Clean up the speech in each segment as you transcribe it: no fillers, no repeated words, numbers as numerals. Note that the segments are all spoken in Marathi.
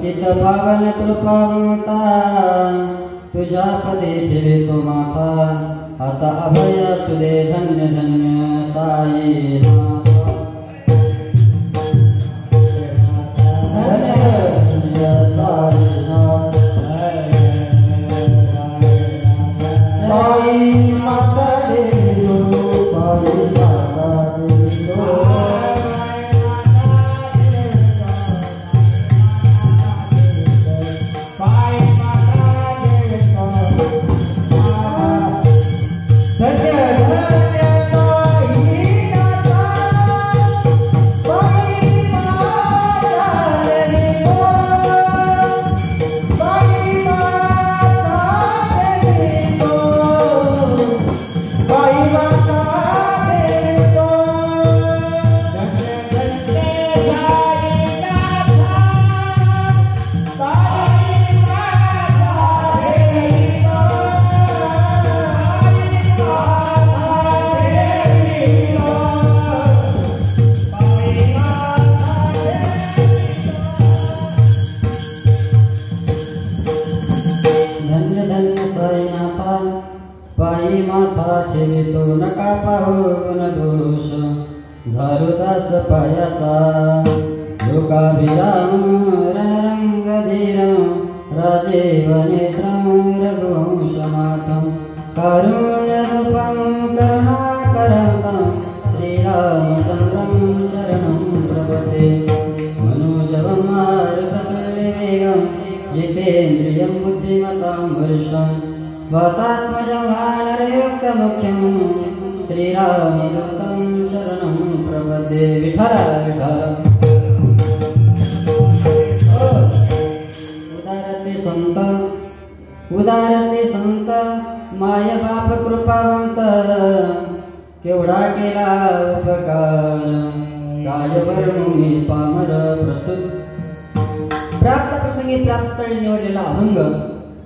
पतित पावन कृपावंता तुझ्या पदे ठेवितो माथा आता अभय सुदे धन्य धन्य साई पायाचा लोकाभिराम रणरंग धीरं राजेव नेत्रं रघुवंशमातं कारुण्यरूपं करुणाकरं श्रीरामचन्द्रं शरणं प्रपद्ये मनोजवं मारुततुल्यवेगं जितेन्द्रियं बुद्धिमतां वरिष्ठं वातात्मजं वानरयुक्तमुख्यं श्रीरामदूतं शरणं प्रपद्ये विठ्ठल विठ्ठल उदारते संत माय बाप कृपावंत केवढा केला उपकार काय वर्णू मी पामर प्रस्तुत प्राप्त प्रसंगी प्राप्त तळी निवडलेला अभंग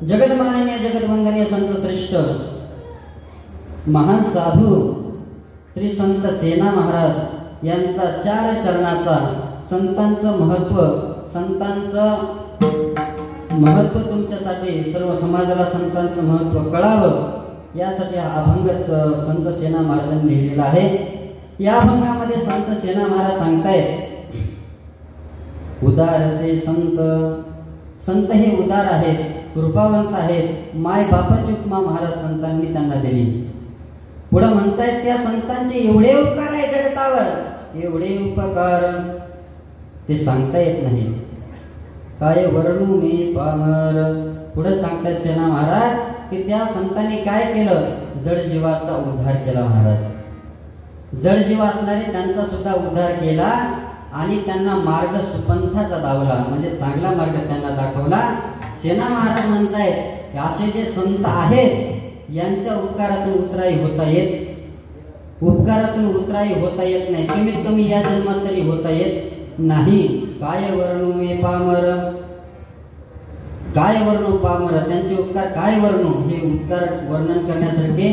जगतमाननीय जगतवंदनीय संत श्रेष्ठ महान साधू श्री संत सेना महाराज यांचा 4 चरणाचा संतांचं महत्व तुमच्यासाठी सर्व समाजाला संतांचं महत्व कळावं यासाठी हा अभंग संत सेना महाराजांनी लिहिलेला आहे। या अभंगामध्ये संत सेना महाराज सांगतायत उदारते संत हे उदार आहेत, कृपावंत आहेत, माय बापाची उपमा महाराज संतांनी त्यांना दिली। पुढे म्हणतायत त्या संतांचे एवढे उपकार आहे जगतावर, एवढे उपकार ते सांगता येत नाही, काय वर्णू मी पामर। पुढे सांगतायत सेना महाराज की त्या संतांनी काय केलं, जड जीवाचा उद्धार केला महाराज। जड जीव असणारे त्यांचा सुद्धा उद्धार केला आणि त्यांना मार्ग सुपंथाचा दावला, म्हणजे चांगला मार्ग त्यांना दाखवला। सेना महाराज म्हणतायत असे जे संत आहेत यांच्या उपकारातून उतराई होता येत नाही, कमीत कमी या जन्मात तरी होता येत नाही। काय वर्णू मी पामर, काय वर्णू पामर, त्यांचे उपकार काय वर्णू, हे उपकार वर्णन करण्यासारखे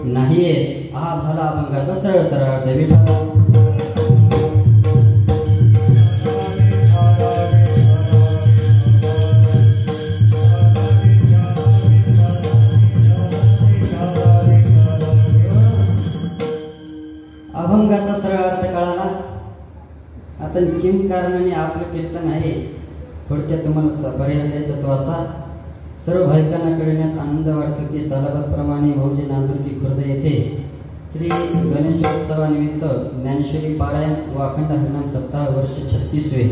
नाहीये। हा झाला अभंगाचा सरळ सरळ अर्थ। अभंगाचा सरळ अर्थ कळाला। आता किम कारणाने आपलं कीर्तन आहे थोडक्यात तुम्हाला पर्याय द्यायचा तो असा, सर्व भाविकांना कळण्यात आनंद वाटतो की सालाबादप्रमाणे मौजे नांदुर्की खुर्द येथे श्री गणेशोत्सवानिमित्त ज्ञानेश्वरी पारायण व अखंड हरिनाम सप्ताह वर्ष 36वे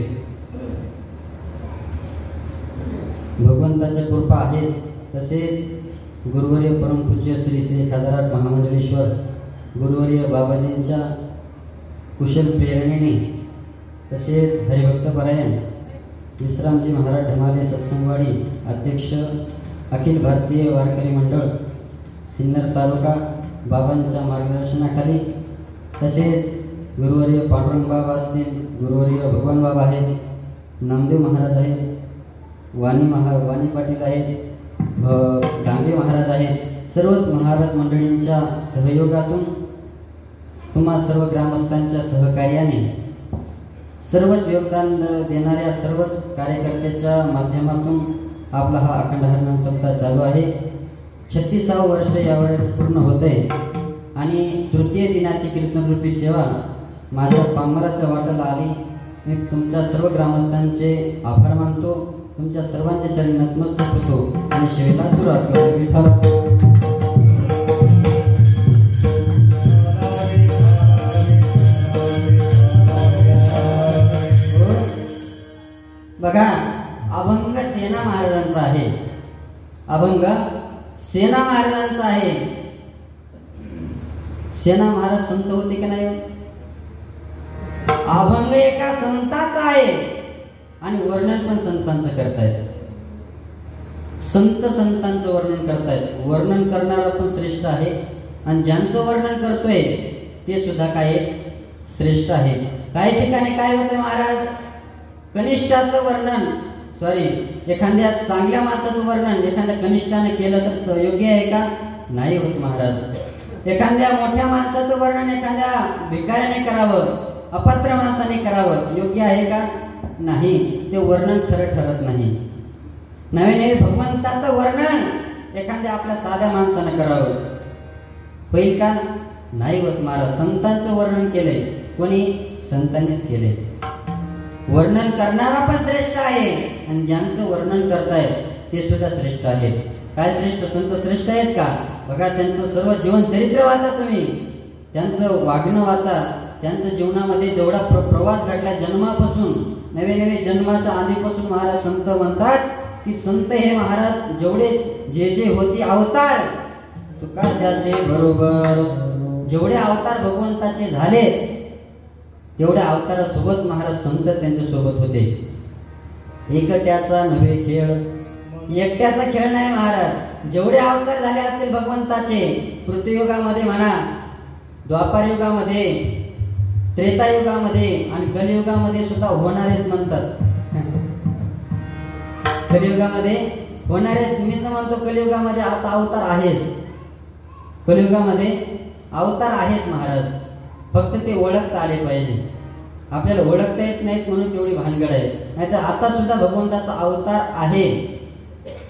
भगवंताच्या कृपा आहे। तसेच गुरुवर्य परमपूज्य श्री खासदार महामंडलेश्वर गुरुवर्य बाबाजींच्या कुशल प्रेरणेने, तसेच हरिभक्तपरायण विश्रामजी महाराज ढमाले सत्संगवाडी अध्यक्ष अखिल भारतीय वारकरी मंडळ सिन्नर तालुका बाबांच्या मार्गदर्शनाखाली, तसेच गुरुवर्य पांडुरंग बाबा असतील, गुरुवर्य भगवान बाबा आहेत, नामदेव महाराज आहेत, वाणी पाटील आहेत, डांगे महाराज आहेत, सर्वच महाराज मंडळींच्या सहयोगातून तुम्हा सर्व ग्रामस्थांच्या सहकार्याने सर्वच योगदान देणाऱ्या सर्वच कार्यकर्त्याच्या माध्यमातून आपला हा अखंड हरिनाम सप्ताह चालू आहे. 36वे वर्ष यावेळेस पूर्ण होत आहे आणि तृतीय दिनाची कीर्तनरूपी सेवा माझ्या पामराच्या वाट्याला आली. मी तुमच्या सर्व ग्रामस्थांचे आभार मानतो. तुमच्या सर्वांच्या चरणी नतमस्तक होतो आणि सेवेला सुरुवात करतो. विठ्ठल बघा, अभंग सेना महाराजांचा आहे. अभंग सेना महाराजांचा आहे. सेना महाराज संत होते की नाही? अभंग एका संताचा आहे आणि वर्णन पण संतांचं करतायत. संतांचं वर्णन करतायत. वर्णन करणारा पण श्रेष्ठ आहे आणि ज्यांचं वर्णन करतोय ते सुद्धा काय श्रेष्ठ आहे. काही ठिकाणी काय होतं महाराज, कनिष्ठाचं वर्णन एखाद्या चांगल्या माणसाचं वर्णन एखाद्या कनिष्ठाने केलं तर योग्य आहे का? नाही होत महाराज. एखाद्या मोठ्या माणसाचं वर्णन एखाद्या भिकाऱ्याने करावं, अपात्र माणसाने करावं, योग्य आहे का? नाही. ते वर्णन खरं ठरत नाही. नवे भगवंताचं वर्णन एखाद्या आपल्या साध्या माणसाने करावं, होईल का? नाही होत महाराज. संतांचं वर्णन केलंय. कोणी? संतांनीच केले. वर्णन करणारा पण श्रेष्ठ आहे आणि ज्यांचं वर्णन करताय ते सुद्धा श्रेष्ठ आहेत. काय श्रेष्ठ? संत श्रेष्ठ आहेत का? बघा, त्यांचं सर्व जीवन चरित्र वाचा तुम्ही, त्यांचं वागणं वाचा. त्यांच्या जीवनामध्ये जेवढा प्रवास घडला जन्मापासून नवे जन्माच्या आधीपासून महाराज संत म्हणतात की संत हे महाराज जेवढे जे होते अवतार तुका त्याचे बरोबर, जेवढे अवतार भगवंताचे झाले तेवढ्या अवतारासोबत महाराज संत त्यांच्या सोबत होते. एकट्याचा नव्हे खेळ, एकट्याचा खेळ नाही महाराज. जेवढे अवतार झाले असतील भगवंताचे पृथ्वीयुगामध्ये म्हणा, द्वापार युगामध्ये, त्रेतायुगामध्ये आणि कलियुगामध्ये सुद्धा होणारेच म्हणतात. कलियुगामध्ये होणारे, मी तर म्हणतो कलियुगामध्ये आता अवतार आहेत. कलियुगामध्ये अवतार आहेत महाराज. फक्त ते ओळखता आले पाहिजे. आपल्याला ओळखता येत नाहीत म्हणून तेवढी भानगड आहे. नाहीतर आता सुद्धा भगवंताचा अवतार आहे.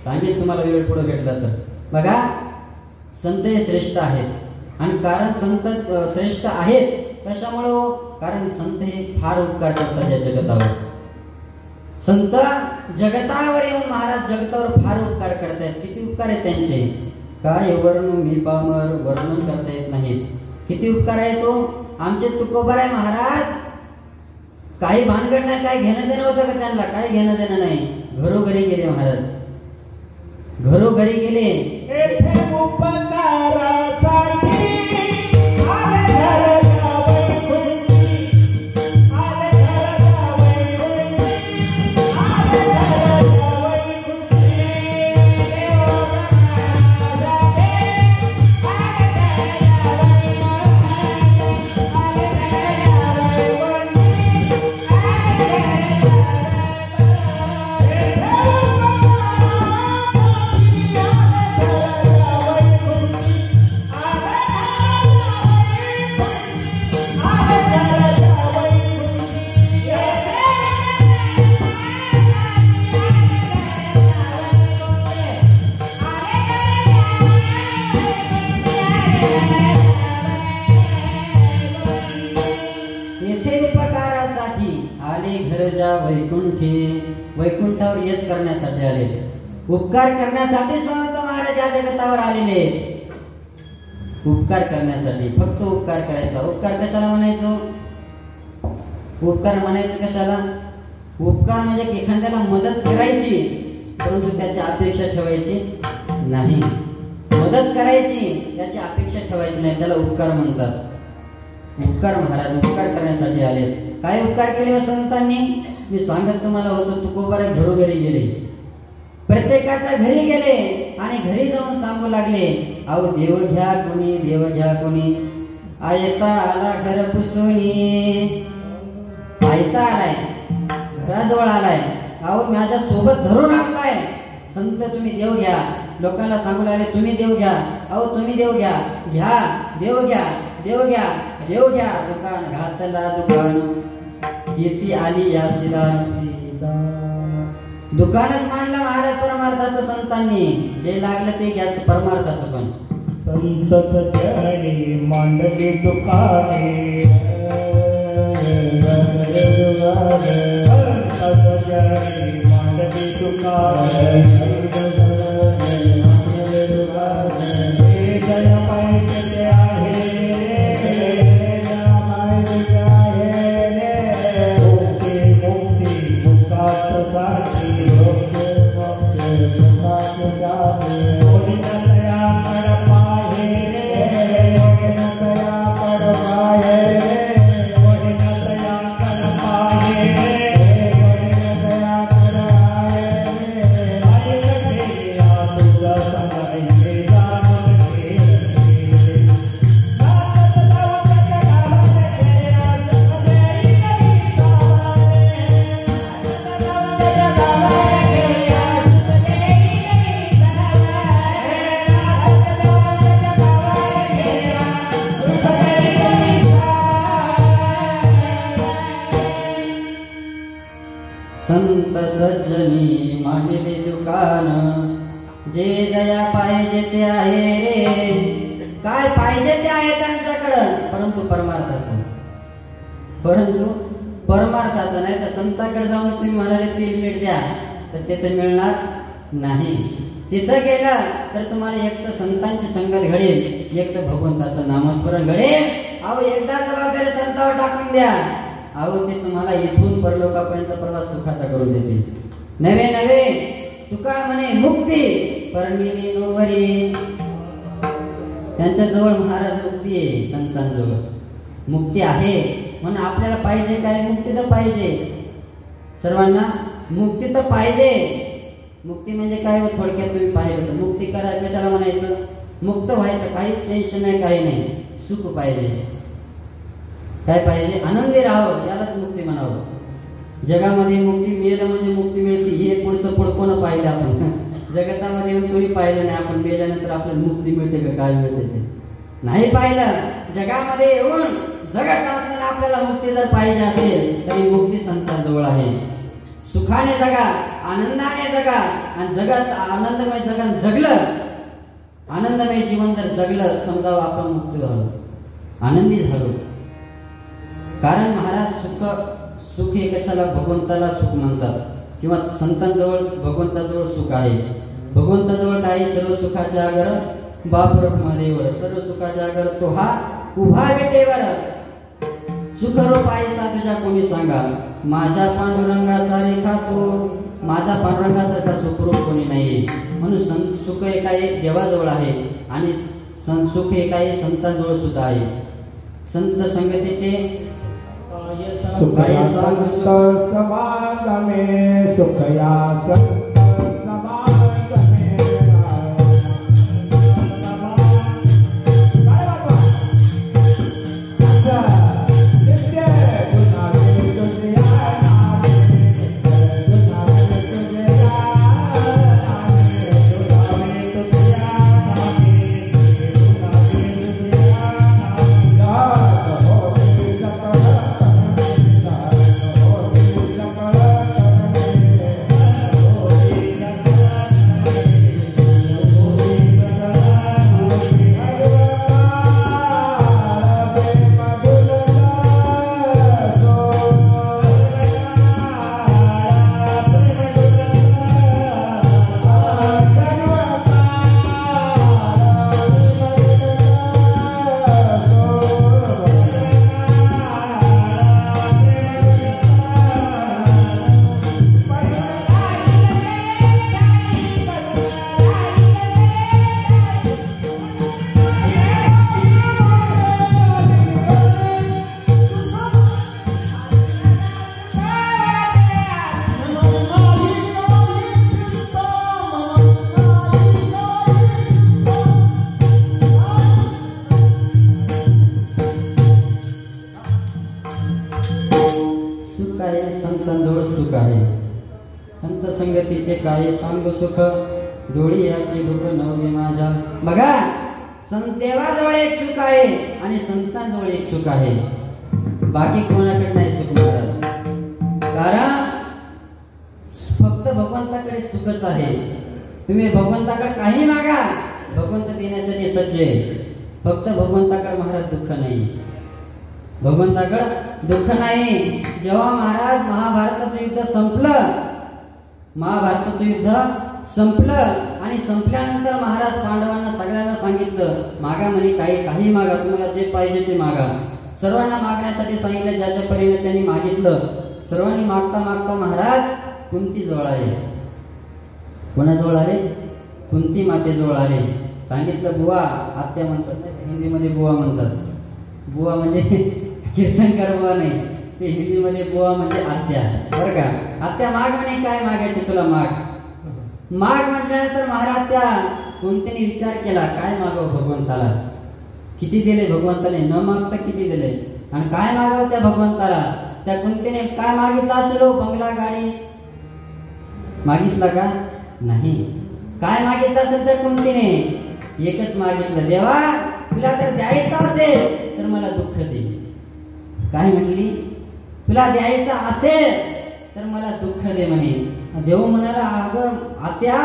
सांगेल तुम्हाला वेळ पुढे भेटला तर. बघा, संत हे श्रेष्ठ आहेत आणि कारण संत श्रेष्ठ आहेत कशामुळं? कारण संत हे फार उपकार करतात या जगतावर. संत जगतावर येऊन महाराज जगतावर फार उपकार करतायत. किती उपकार आहेत त्यांचे, काय वर्ण मी पामर वर्णन करता येत नाहीत. किती उपकार आहे तो. आमचे तुकोबर आहे महाराज. काही भानगड नाही, काय घेणं देणं होतं का त्यांना? काय घेणं देणं नाही. घरोघरी गेले महाराज, घरोघरी गेले. वैकुंठावर येच करण्यासाठी आले, उपकार करण्यासाठी संत महाराज या जगतावर आलेले. उपकार करण्यासाठी, फक्त उपकार करायचा. उपकार कशाला म्हणायचो? उपकार म्हणायचं कशाला? उपकार म्हणजे एखाद्याला मदत करायची परंतु त्याची अपेक्षा ठेवायची नाही. मदत करायची, त्याची अपेक्षा ठेवायची नाही, त्याला उपकार म्हणतात. उपकार महाराज उपकार करण्यासाठी आले. काय उपकार केले संतांनी? मी सांगत तुम्हाला होतो, तुकोबारे घरोघरी गेले, प्रत्येकाच्या घरी गेले आणि घरी जाऊन सांगू लागले, अहो देव घ्या कोणी, देव घ्या कोणी. आयता आला घर पुसुनी, आयता आलाय, घराजवळ आलाय, अहो माझ्या सोबत धरून आणलाय. संत तुम्ही देव घ्या. लोकांना सांगू लागले तुम्ही देव घ्या, अहो तुम्ही देव घ्या, घ्या देव घ्या, देव घ्या, देव घ्या. दुकान घातला दुकान, येती आली या शिला. दुकानच मांडलं महाराज परमार्थाचं संतांनी. जे लागलं ते घ्या परमार्थाचं पण. संतच जणी मांडली दुकाने, संतच जणी मांडली दुकाने, जय पाहिजे आहे संत सज्जनी मांडले दुकान. जे जया पाहिजे ते आहे रे. काय पाहिजे ते आहे त्यांच्याकडं, परंतु परमार्थाचं. परंतु परमार्थाचं नाही तर संताकडे जाऊन तुम्ही म्हणाले तेल मीठ द्या तर ते तर मिळणार नाही. तिथं गेलं तर तुम्हाला एक तर संतांची संगत घडेल, एक तर भगवंताचं नामस्मरण घडेल. अहो एकदा जबाबदारी संतावर टाकून द्या. अहो ते तुम्हाला इथून परलोकापर्यंत प्रवास सुखाचा करून देतील. नवे नवे तुका म्हणे मुक्ती परमिली नोवरी. त्यांच्या जवळ महाराज मुक्ती आहे. संतांजवळ मुक्ती आहे. म्हणून आपल्याला पाहिजे काय? मुक्ती तर पाहिजे. सर्वांना मुक्ती तर पाहिजे. मुक्ती म्हणजे काय? थोडक्यात तुम्ही पाहिलं तर मुक्ती करा कशाला म्हणायचं? मुक्त व्हायचं, काहीच टेन्शन नाही, काही नाही. सुख पाहिजे. काय पाहिजे? आनंदी राहावं, यालाच मुक्ती म्हणावं. जगामध्ये मुक्ती मिळेल म्हणजे मुक्ती मिळते हे पुढचं पुढकोण पाहिलं आपण. जगतामध्ये कोणी पाहिलं नाही. आपण मेल्यानंतर आपल्याला मुक्ती मिळते का काय मिळते ते नाही पाहिलं. जगामध्ये येऊन जगत असताना आपल्याला मुक्ती जर पाहिजे असेल तरी मुक्ती संतांजवळ आहे. सुखाने जगा, आनंदाने जगा. आणि जगात आनंदमय जगन जगलं, आनंदमय जीवन जर जगलं समजावं आपण मुक्त झालो, आनंदी झालो. कारण महाराज सुख हे कशाला? भगवंताला सुख म्हणतात किंवा संतांजवळ भगवंताजवळ सुख आहे. भगवंताजवळ काय? सर्व सुखाचे आगर बाप ब्रह्मदेवर. सर्व सुखाचे आगर तो हा उभा विटेवर. सुखरूप आईसा तुझ्या कोणी सांगा. माझ्या पांडुरंगा सारे खातो. माझा पांडुरंगासारखा सुखरूप कोणी नाही. म्हणून सुख एका देवाजवळ आहे आणि सुख एका संतांजवळ सुद्धा आहे. संत संगतीचे सुखया संत समागमे, सुखया संत समागमे. संत संगतीचे काय सांग सुख. डोळी याची दुःख नववी माझ्या. बघा देवाजवळ एक सुख आहे आणि संतांजवळ एक सुख आहे. बाकी कोणाकडे नाही सुख महाराज. कारण फक्त भगवंताकडे सुखच आहे. तुम्ही भगवंताकडे काही मागा, भगवंत देण्यासाठी सज्ज आहे. फक्त भगवंताकडे महाराज दुःख नाही, भगवंताकडे दुःख नाही. जेव्हा महाराज महाभारताचं युद्ध संपलं, महाभारताचं युद्ध संपलं आणि संपल्यानंतर महाराज पांडवांना सगळ्यांना सांगितलं, मागा म्हणे, काही मागा, तुम्हाला जे पाहिजे ते मागा. सर्वांना मागण्यासाठी सांगितलं. ज्याच्या परीने त्यांनी मागितलं. सर्वांनी मागता मागता महाराज कुंतीजवळ आले. कोणाजवळ आले? कुंती मातेजवळ आले. सांगितलं, बुवा, आत्या म्हणतात नाही, हिंदीमध्ये बुवा म्हणतात. बुवा म्हणजे कीर्तनकार बुवा नाही, ते हिंदीमध्ये बुवा म्हणजे आत्या, बरं का. आत्या माग म्हणे, काय मागायचे तुला, माग. माग म्हटल्यानंतर महाराज त्या कुंतीने विचार केला, काय मागावं भगवंताला. किती दिले भगवंताने, न मागता किती दिले, आणि काय मागावं त्या भगवंताला. त्या कुंतीने काय मागितलं असेल? बंगला, गाडी मागितला का? नाही. काय मागितलं असेल त्या कुंतीने? एकच मागितलं, देवा तुला जर द्यायचं असेल तर मला दुःख दे. काय म्हटली? तुला द्यायचं असेल तर मला दुःख दे म्हणे. देव म्हणाला, अगं आत्या,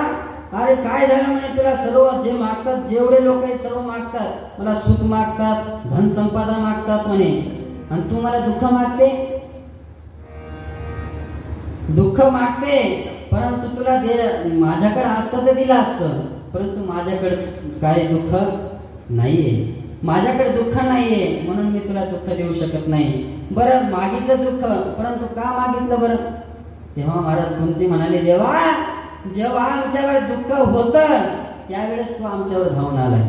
अरे काय झालं म्हणे, तुला सर्व जे मागतात, जेवढे लोक आहेत सर्व मागतात, मला सुख मागतात, धन संपदा मागतात म्हणे, आणि तू मला दुःख मागते. दुःख मागते, परंतु तुला माझ्याकडे असतं तर दिलं असतं, परंतु माझ्याकडे काय दुःख नाहीये, माझ्याकडे दुःख नाहीये, म्हणून मी तुला दुःख देऊ शकत नाही. बरं, मागितलं दुःख, परंतु का मागितलं बरं? तेव्हा महाराज कुंती म्हणाले, देवा जेव्हा आमच्यावर दुःख होतं त्यावेळेस तू आमच्यावर धावून आलाय,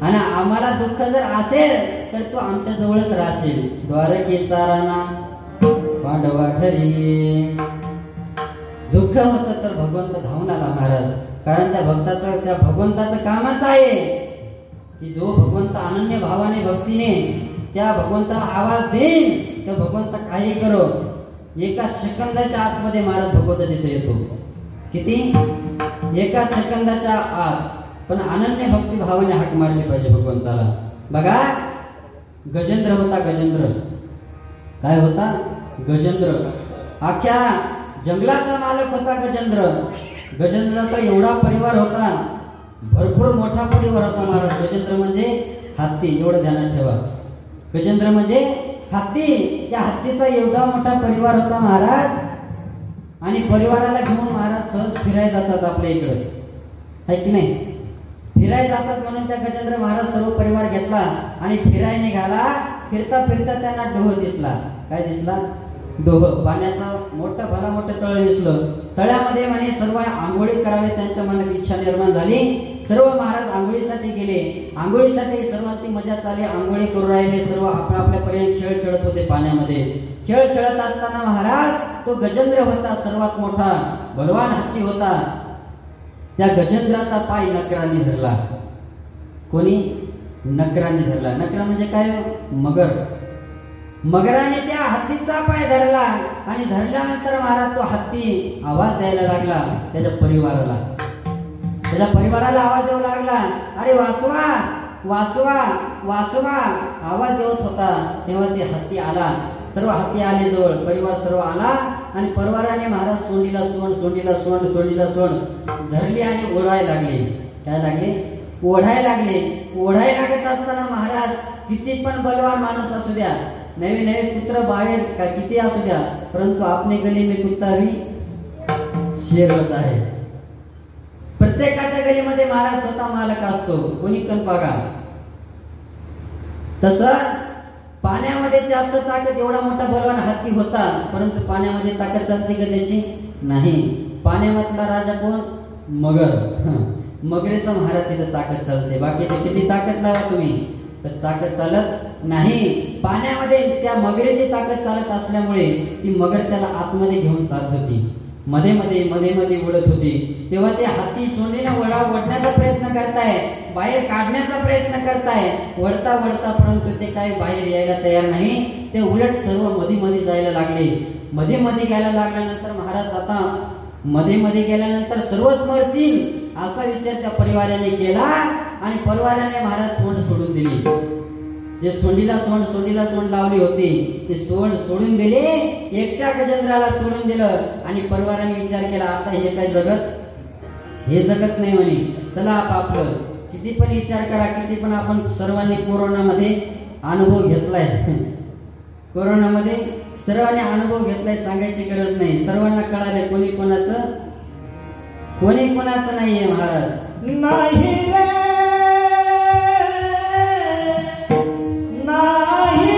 आणि आम्हाला दुःख जर असेल तर तू आमच्या जवळच राहशील. द्वारकेचा राणा पांडवा घरी. दुःख होतं तर भगवंत धावून आला महाराज. कारण त्या भगवंताचं कामच आहे की जो भगवंत अनन्य भावाने भक्तीने त्या भगवंताला आवाज देईल तर भगवंत काही करो. एका सेकंदाच्या आतमध्ये महाराज भगवंत तिथे येतो. किती? एका सेकंदाच्या आत. पण अनन्य भक्ती भावाने हाक मारली पाहिजे भगवंताला. बघा, गजेंद्र होता, गजेंद्र. काय होता? गजेंद्र. अख्ख्या जंगलाचा मालक होता गजेंद्र. गजेंद्राचा एवढा परिवार होता, भरपूर मोठा परिवार होता महाराज. गजेंद्र म्हणजे हत्ती, एवढं ध्यानात ठेवा. गजेंद्र म्हणजे हत्ती. त्या हत्तीचा एवढा मोठा परिवार होता महाराज. आणि परिवाराला घेऊन महाराज सहज फिरायला जातात आपल्या इकडे, आहे की नाही? फिरायला जातात म्हणून त्या गजेंद्र महाराज सर्व परिवार घेतला आणि फिरायला निघाला. फिरता फिरता त्यांना डोह दिसला. काय दिसला? डोह. पाण्याचं मोठं भला मोठं तळ दिसलं. तळ्यामध्ये म्हणे सर्व आंघोळी करावे, त्यांच्या मनात इच्छा निर्माण झाली. सर्व महाराज आंघोळीसाठी गेले. आंघोळीसाठी सर्वांची मजा चालली, आंघोळी करू राहिले. सर्व आपल्या आपल्या पर्यंत खेळ खेळत होते पाण्यामध्ये. खेळ खेळत असताना महाराज तो गजेंद्र होता, सर्वात मोठा बलवान हत्ती होता. त्या गजेंद्राचा पाय नकराने धरला. कोणी? नकराने धरला. नकरा म्हणजे काय? मगर. मगराने त्या हत्तीचा पाय धरला आणि धरल्यानंतर महाराज तो हत्ती आवाज द्यायला लागला त्याच्या परिवाराला. त्याच्या परिवाराला आवाज देऊ लागला, अरे वाचवा वाचवा वाचवा, आवाज देत होता. तेव्हा ते हत्ती आला. सर्व हत्ती आले जवळ, परिवार सर्व आला आणि परिवाराने महाराज सोंडीला सोंड, सोंडीला सोंड, सोंडीला सोंड धरली आणि ओढायला लागले. काय लागले? ओढायला लागले. ओढायला लागत असताना महाराज किती पण बलवान माणूस असू द्या, नवे नवे पुत्र बाहेर का किती असू द्या, परंतु आपने गली में कुत्ता भी शेर होता है. प्रत्येकाच्या गलीमध्ये महाराज स्वतः मालक असतो, कोणी पण बघा. तसं पाण्यामध्ये जास्त ताकद, एवढा मोठा बलवान हत्ती होता, परंतु पाण्यामध्ये ताकद चालते का त्याची? नाही. पाण्यामधला राजा कोण? मगर. मगरेचा महाराज तिथे ताकद चालते. बाकीचे किती ताकद लावा तुम्ही तर ताकद चालत नाही. पाण्यामध्ये त्या मगरेची ताकद चालत असल्यामुळे ती मगर त्याला आतमध्ये घेऊन चालत होती. मध्ये मध्ये मध्ये मध्ये उडत होती. तेव्हा ते हत्ती सोंडीने ओढण्याचा प्रयत्न करताय, बाहेर काढण्याचा प्रयत्न करताय, वळता वळता, परंतु ते काही बाहेर यायला तयार नाही. ते उलट सर्व मध्ये मध्ये जायला लागले. मध्ये मध्ये गेला लागल्यानंतर महाराज आता मध्ये मध्ये गेल्यानंतर सर्वच मरतील असा विचार त्या परिवाराने केला आणि परिवाराने महाराज तोंड सोडून दिली. जे सोंडीला सोंड लावली होती ते सोंड सोडून दिले, एकट्या गजेंद्राला सोडून दिलं आणि परिवाराने विचार केला आता हे काय हे जगत नाही म्हणे, चला आपलं किती पण विचार करा, किती पण आपण सर्वांनी कोरोनामध्ये अनुभव घेतलाय कोरोनामध्ये सर्वांनी अनुभव घेतलाय, सांगायची गरज नाही, सर्वांना कळालंय कोणी कोणाचं नाहीये महाराज. नाही रे नाही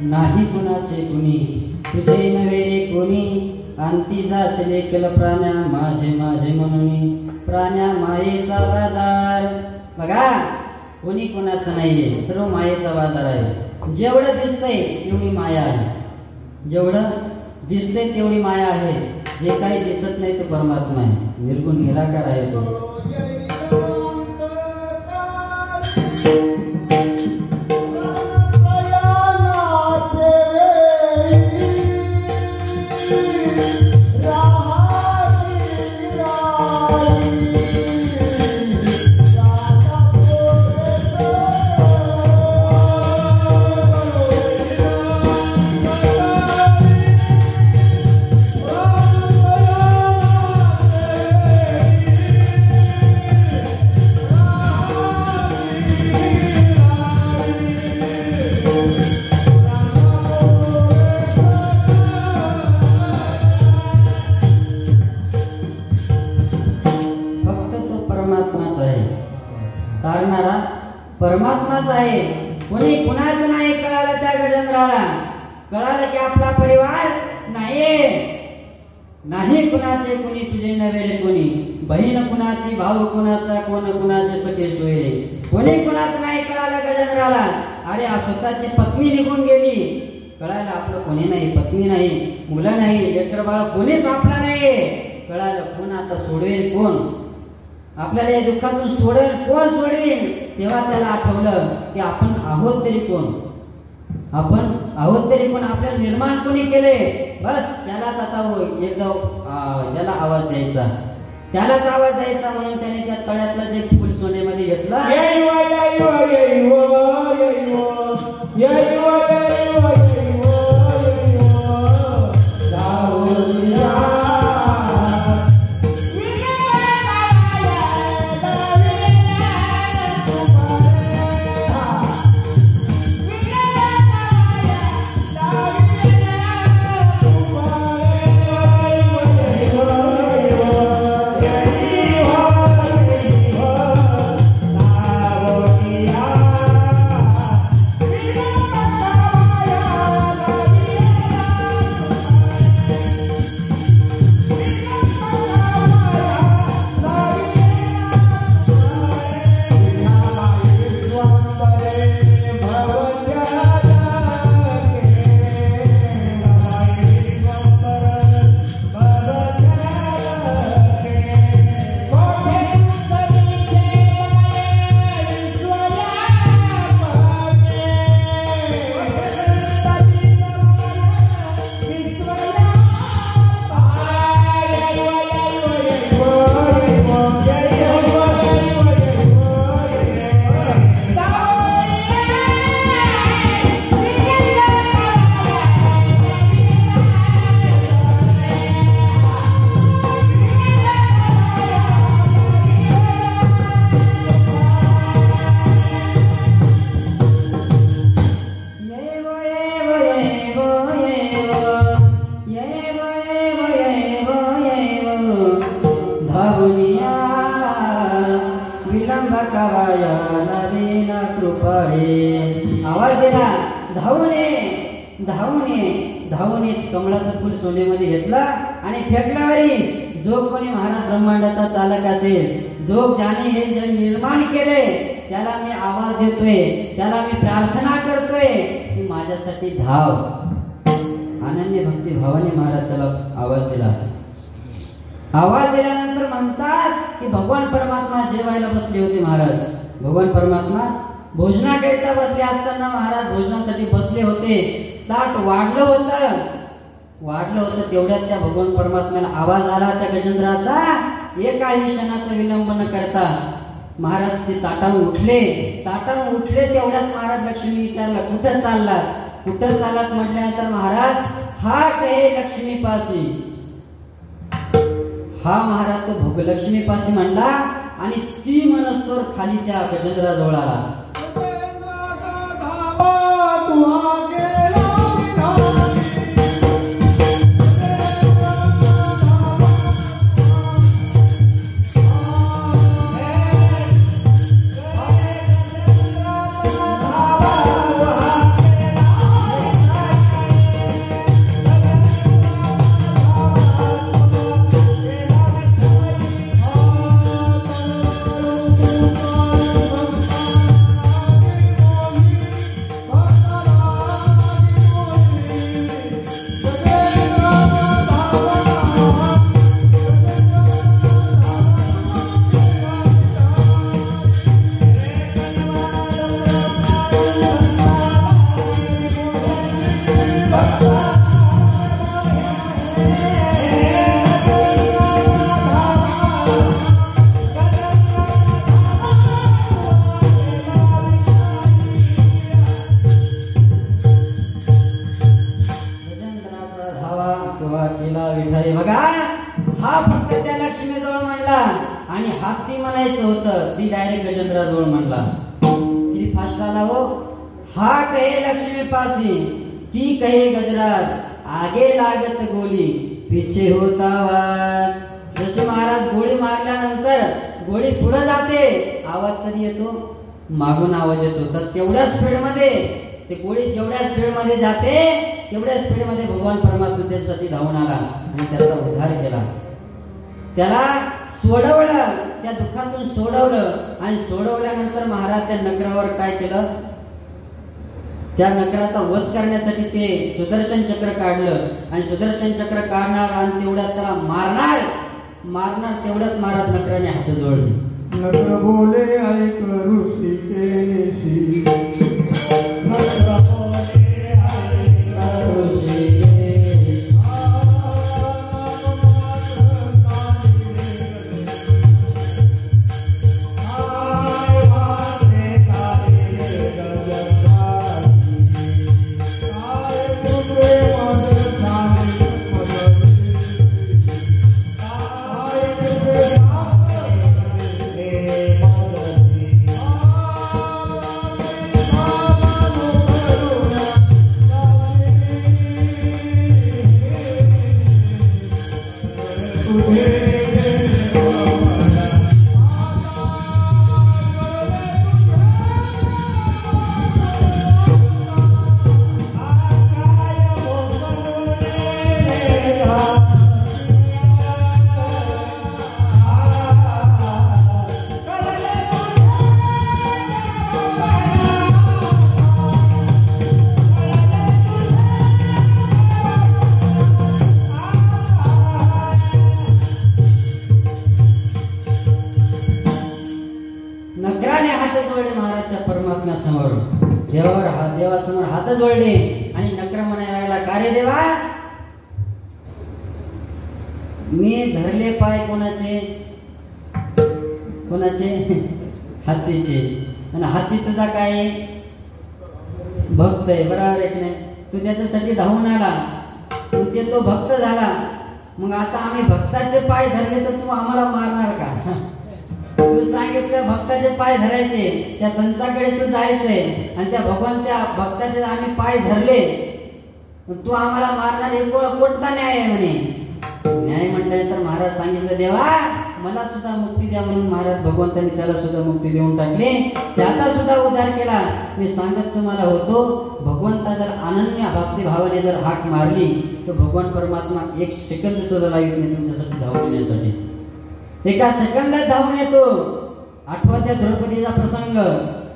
नाही कुणाचे कुणी तुझे नव्हे रे कोणी, अंती जासले केल प्राण्या माझे म्हणून, प्राण्या मायेचा बाजार. बघा कोणी कोणाचं नाहीये, सर्व मायेचा बाजार आहे. जेवढं दिसतंय तेवढी माया आहे, जेवढं दिसतंय तेवढी माया आहे, जे काही दिसत नाही ते परमात्मा आहे, निर्गुण निराकार आहे तो. तारणारा परमात्माच आहे, कोणी कुणाचं नाही. कळालं त्या गजेंद्राला, कळालं की आपला परिवार नाही कुणाचे कुणी तुझे नव्हे रे कोणी, बहीण कुणाची भाऊ कुणाचा कोण कुणाचे सखे सोयरे, कोणी कुणाचं नाही. कळालं गजेंद्राला, अरे स्वतःची पत्नी निघून गेली, कळालं आपलं कोणी नाही, पत्नी नाही, मुलं नाही, लेकर बाळ कोणीच आपला नाही. कळालं कोण आता सोडवेल, कोण आपल्याला या दुःखातून कोण सोडवेल. तेव्हा त्याला आठवलं की आपण आहोत तरी कोण, आपल्याला निर्माण कोणी केले. बस त्यालाच आता एकदा त्याला आवाज द्यायचा, म्हणून त्याने त्या तळ्यातलं जे फुल सोन्यामध्ये घेतलं. बघावया नवीन कृपाळे. आवाज दिला, धावून ये, धावून ये, धावून येत कमळाचं फुल सोन्यामध्ये घेतला आणि फेकल्यावरी जो कोणी महाराज ब्रह्मांडाचा चालक असेल, जो ज्याने हे जग निर्माण केले, त्याला मी आवाज देतोय, त्याला मी प्रार्थना करतोय की माझ्यासाठी धाव. अनन्य भक्ती भावाने महाराज त्याला आवाज दिला. आवाज दिल्यानंतर म्हणतात की भगवान परमात्मा जेवायला बसले होते. महाराज भगवान परमात्मा भोजनाकरिता बसले असताना महाराज भोजनासाठी बसले होते. ताट वाढलं होतं तेवढ्यात त्या भगवान परमात्म्याला आवाज आला त्या गजेंद्राचा. एकाही क्षणाचा विलंब न करता महाराज ते ताटावून उठले. तेवढ्यात महाराज लक्ष्मी विचारलं, कुठं चाललात म्हटल्यानंतर महाराज हा कहे लक्ष्मी पासी, हा महाराज तो भोगलक्ष्मी पाशी म्हणला आणि ती मनस्तोर खाली त्या गजेंद्राजवळ आला. बघा, हा फक्त त्या लक्ष्मीजवळ म्हणला आणि हाती म्हणायचं होतं, ती डायरेक्ट गजेंद्राजवळ म्हणला. किती फास्ट आला हो. हा कहे लक्ष्मी पासी, ती कहे गजराज, आगे लागत गोली पीछे होता आवाज. जसे महाराज गोळी मारल्यानंतर गोळी पुढे जाते, आवाज कधी येतो? मागून आवाज येतो. तर तेवढ्या स्पीड मध्ये ते गोळी जेवढ्या स्पीड मध्ये जाते तेवढ्या स्पीड मध्ये भगवान परमात्मा त्याच्यासाठी धावून आला आणि त्याचा उद्धार केला. त्याला सोडवलं, त्या दुःखातून सोडवलं आणि सोडवल्यानंतर महाराज त्या नगरावर काय केलं? त्या नगराचा वध करण्यासाठी ते सुदर्शन चक्र काढलं आणि सुदर्शन चक्र काढणार आणि तेवढ्यात त्याला मारणार तेवढ्यात महाराज नगराने हात जोडले. नगर बोले ऐक ऋषिकेशी, नगर बोले ऐक ऋषिकेशी. देवासमोर हात जोडले आणि नक्र म्हणायला लागला, का रे देवा, मी धरले पाय कोणाचे? हत्तीचे. आणि हत्ती तुझा काय भक्त आहे, बरोबर आहे की नाही? तू त्याच्यासाठी धावून आला, ते तो भक्त झाला. मग आता आम्ही भक्ताचे पाय धरले तर तू आम्हाला मारणार का? तू सांगितलं भक्ताचे पाय धरायचे, त्या संताकडे तू जायचंय आणि त्या भगवंत्या भक्ताचे आम्ही पाय धरले, तू आम्हाला मारणार, हे कोणता न्याय आहे म्हणे? न्याय म्हटल्यानंतर महाराज सांगितलं, देवा मला सुद्धा मुक्ती द्या म्हणून महाराज भगवंतांनी त्याला सुद्धा मुक्ती देऊन टाकली, त्याचा सुद्धा उद्धार केला. मी सांगत तुम्हाला होतो, भगवंता जर अनन्य भक्ती भावाने जर हाक मारली तर भगवान परमात्मा एक सेकंद सुद्धा लागत नाही तुमच्यासाठी धावून येण्यासाठी. एका सेकंदात धावून येतो. आठवा त्या द्रौपदीचा प्रसंग.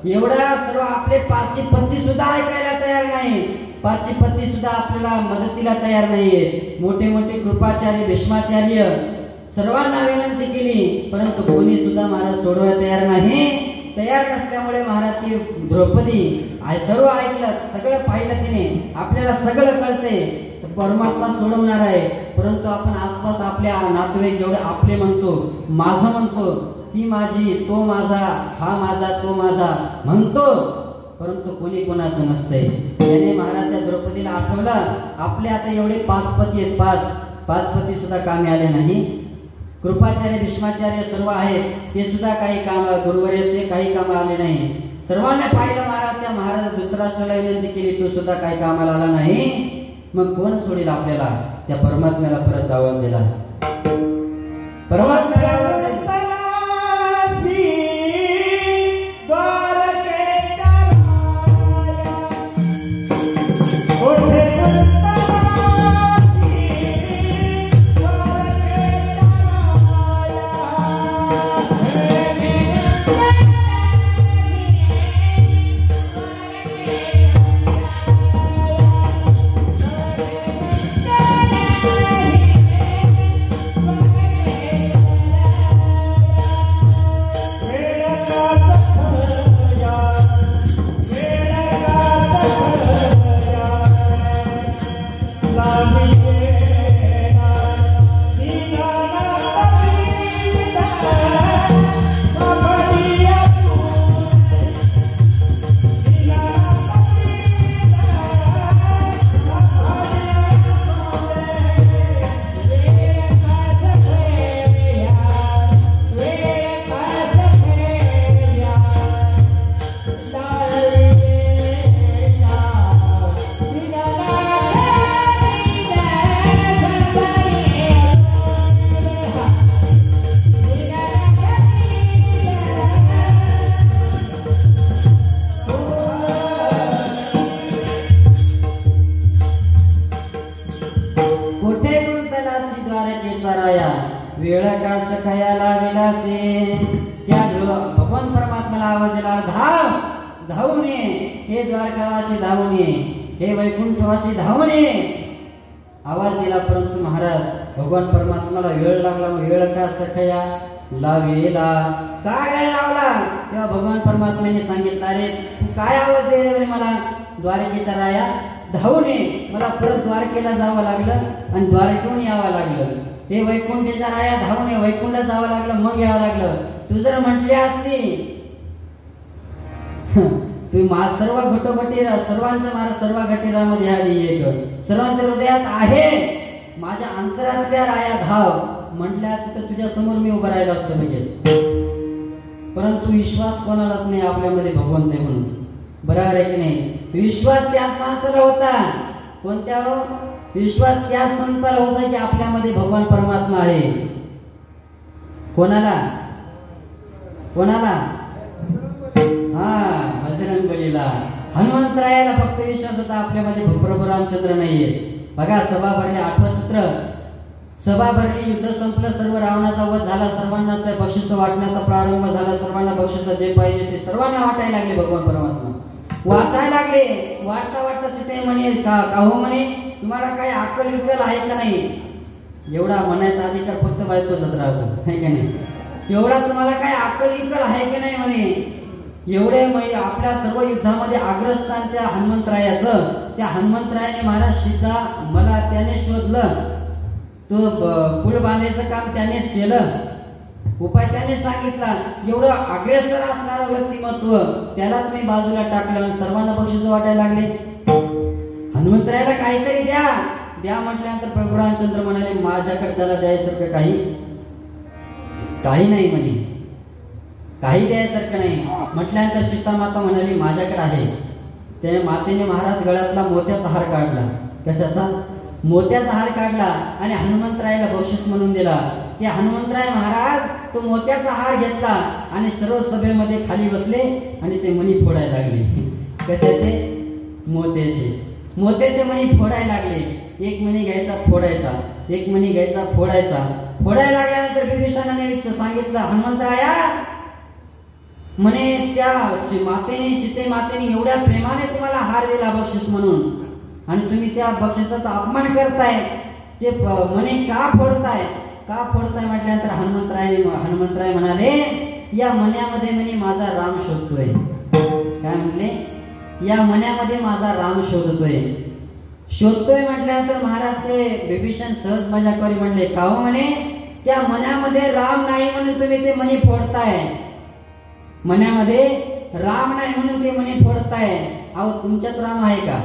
एवढा सर्व आपले पाचची पत्नी सुद्धा ऐकायला तयार नाही. पाचची पत्नी सुद्धा आपल्याला मदतीला तयार नाहीये. मोठे मोठे कृपाचार्य भीष्माचार्य सर्वांना विनंती केली, परंतु कोणी सुद्धा महाराज सोडवायला तयार नाही. तयार नसल्यामुळे महाराज ती द्रौपदी सर्व ऐकलं, सगळं पाहिलं तिने. आपल्याला सगळं कळते, परमात्मा सोडवणार आहे. परंतु आपण आसपास आपल्या नातेवाईक जेवढे आपले म्हणतो, माझं म्हणतो, ती माझी, तो माझा, हा माझा, तो माझा म्हणतो, परंतु कोणी कोणाचं नसतंय. याने महाराज त्या द्रौपदीला आठवलं, आपले आता एवढे 5 पती आहेत, 5 पती सुद्धा कामी आले नाही. कृपाचार्य भीष्माचार्य सर्व आहेत, ते सुद्धा काही काम, गुरुवर ते काही काम आले नाही. सर्वांना पाहिलं महाराज. त्या महाराज धृतराष्ट्राला विनंती केली, तो सुद्धा काही कामाला आला नाही. मग कोण सोडेल आपल्याला? त्या परमात्म्याला परत आवाज दिला. परमात्म्याला आवाज दिला. वेळ का सखाया लागेला से. त्या भगवान परमात्म्याला आवाज दिला, धावून ये, हे द्वारकावासी धावून ये, हे वैकुंठवासी धावून ये. आवाज दिला, परंतु महाराज भगवान परमात्म्याला वेळ लागला. वेळ का सखया लावेला. काय वेळ लावला? तेव्हा भगवान परमात्म्याने सांगितलं, अरे तू काय आवाज दे मला? द्वारकेचा राया धावून ये. मला परत द्वारकेला जावं लागलं आणि द्वारकेहून यावं लागलं. हे वैकुंठेचा राया धावून ये, वैकुंठात जावं लागलं, मग यावं लागलं. तू जर म्हटली असती तू सर्व घटोघटी सर्वांच्या महाराज सर्व घटीरामध्ये आली एक, सर्वांच्या हृदयात आहे, माझ्या अंतरातल्या राया धाव म्हटल्या असते तर तुझ्या समोर मी उभं राहिलो असतो लगेच. परंतु विश्वास कोणालाच नाही आपल्यामध्ये भगवंत आहे म्हणून. बरोबर आहे की नाही? विश्वास त्याच माणसाला होता. कोणत्या? विश्वास त्या संताला होता की आपल्यामध्ये भगवान परमात्मा आहे. कोणाला? बजरंगबलीला, हनुमंतरायाला फक्त विश्वास होता. आपल्यामध्ये प्रभू रामचंद्र नाहीये. बघा, सभा भरली, 8वं चित्र. सभा भरली, युद्ध संपलं, सर्व रावणाचा वध झाला, सर्वांना त्या बक्षीस वाटण्याचा प्रारंभ झाला. सर्वांना बक्षीस जे पाहिजे ते सर्वांना वाटायला लागले. भगवान परमात्मा वाटायला लागले. वाटता सीते म्हणे, काहो म्हणे, तुम्हाला काय अक्कल विकल आहे का नाही? एवढा म्हणायचा अधिकार फक्त बायकोचाच राहतो, आहे का नाही? एवढा तुम्हाला काय अक्कल विकल आहे की नाही म्हणे. एवढे आपल्या सर्व युद्धामध्ये अग्रस्थान त्या हनुमंतरायाचं. त्या हनुमंतरायाने महाराज सीता मला त्याने शोधलं, तो पूल बांधायचं काम त्यानेच केलं, उपाय त्याने सांगितला. एवढं अग्रेसर असणारं व्यक्तिमत्व त्याला तुम्ही बाजूला टाकलं, सर्वांना बक्षीस वाटायला लागले. हनुमंतरायाला काहीतरी द्या म्हटल्यानंतर प्रभू रामचंद्र म्हणाले, माझ्याकडे त्याला द्यायसारखं काही नाही म्हणे, काही द्यायसारखं नाही. म्हटल्यानंतर सीता माता म्हणाली, माझ्याकडे आहे. त्याने मातेने महाराज गळ्यातला मोत्याचा हार काढला. कशाचा? मोत्याचा हार काढला आणि हनुमंतरायाला बक्षीस म्हणून दिला. ते हनुमंतराय महाराज तो मोत्याचा हार घेतला आणि सर्व सभेमध्ये खाली बसले आणि ते मणी फोडायला लागले. कशाचे? मोत्याचे मणी फोडायला लागले. एक मणी घ्यायचा फोडायचा, एक मणी घ्यायचा फोडायचा. फोडायला लागल्यानंतर बिभीषणाने सांगितलं, हनुमंतराया म्हणे त्या सीते मातेने एवढ्या प्रेमाने तुम्हाला हार दिला बक्षीस म्हणून, आणि तुम्ही त्या बक्षिसाचा अपमान करताय. ते म्हणे का फोडताय म्हटल्यानंतर हनुमंतराय म्हणाले, या मण्यामध्ये म्हणे माझा राम शोधतोय. काय म्हणले? या मण्यामध्ये माझा राम शोधतोय म्हटल्यानंतर महाराज ते बिभीषण सहज मजा करी म्हणले, का हो म्हणे त्या मण्यामध्ये राम नाही म्हणून तुम्ही ते मणी फोडताय. मण्यामध्ये राम नाही म्हणून ते मणी फोडताय. अहो तुमच्यात राम आहे का?